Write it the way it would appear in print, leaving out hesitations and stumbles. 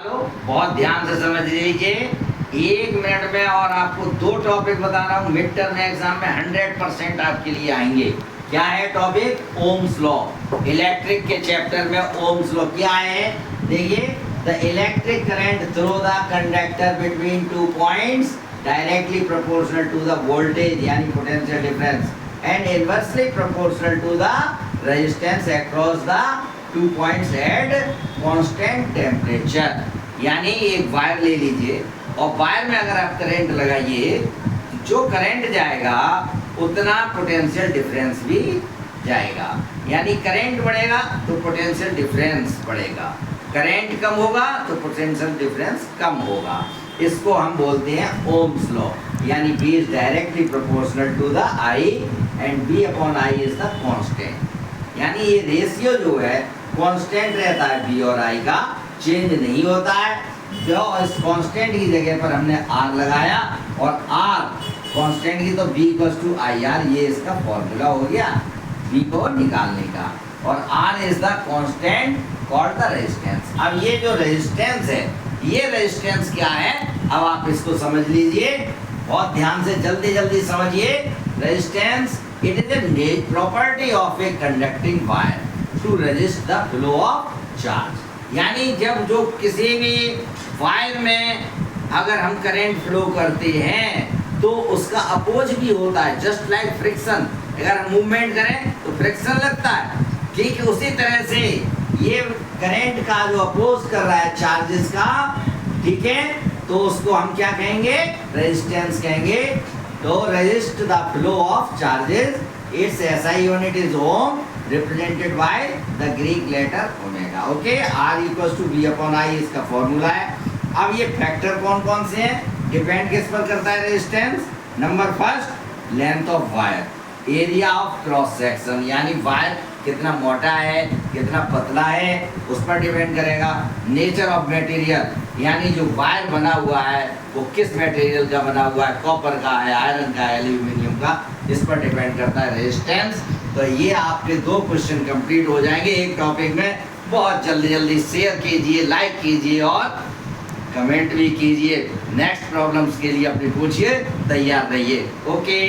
बहुत ध्यान से समझ लीजिए। 1 मिनट में और आपको 2 टॉपिक बता रहा हूँ, मिड टर्म एग्जाम में 100% आपके लिए आएंगे। क्या है टॉपिक? Ohm's law. इलेक्ट्रिक के चैप्टर में ओम्स लॉ क्या है देखिए। The electric current through the conductor between 2 points directly proportional to the voltage यानी potential difference and inversely proportional to the resistance across the 2 points at constant temperature. यानी एक wire ले लीजिए और वायर में अगर आप करंट लगाइए, जो करंट जाएगा उतना पोटेंशियल डिफरेंस भी जाएगा। यानी करंट बढ़ेगा तो पोटेंशियल डिफरेंस बढ़ेगा, करंट कम होगा तो पोटेंशियल डिफरेंस कम होगा। इसको हम बोलते हैं ओम्स लॉ। यानी B is directly proportional to the I and B upon I is the constant. यानी ये रेशियो जो है कांस्टेंट रहता है, B और I का चेंज नहीं होता है। जो इस कांस्टेंट की जगह पर हमने R लगाया और R कांस्टेंट की तो B इक्वल्स टू IR, ये इसका फॉर्मूला हो गया B को निकालने का। और R is the constant called the resistance. अब ये जो रेजिस्टेंस है, ये रेजिस्टेंस क्या है, अब आप इसको समझ लीजिए, बहुत ध्यान से जल्दी समझिए। Resistance it is a property of a conducting wire to resist the flow of charge. यानी जब जो किसी भी वायर में अगर हम करंट फ्लो करते हैं तो उसका अपोज भी होता है, जस्ट लाइक फ्रिक्शन। अगर हम मूवमेंट करें तो फ्रिक्शन लगता है, ठीक है। उसी तरह से ये करंट का जो अपोज कर रहा है चार्जेस का, ठीक है, तो उसको हम क्या कहेंगे? रेजिस्टेंस कहेंगे। तो resist the flow of charges, its SI unit is ohm, represented by the Greek letter omega. Okay, R equals to B upon I इसका फॉर्मूला है। अब ये फैक्टर कौन कौन से हैं? डिपेंड किस पर करता है resistance? Number first, length of wire, area of cross section, यानी वायर कितना मोटा है कितना पतला है उस पर डिपेंड करेगा। नेचर ऑफ मटेरियल, यानी जो वायर बना हुआ है वो किस मटेरियल का बना हुआ है, कॉपर का है, आयरन का है, एल्यूमिनियम का, इस पर डिपेंड करता है रेजिस्टेंस। तो ये आपके 2 क्वेश्चन कंप्लीट हो जाएंगे एक टॉपिक में। बहुत जल्दी शेयर कीजिए, लाइक कीजिए और कमेंट भी कीजिए। नेक्स्ट प्रॉब्लम्स के लिए अपनी पूछिए, तैयार रहिए। ओके।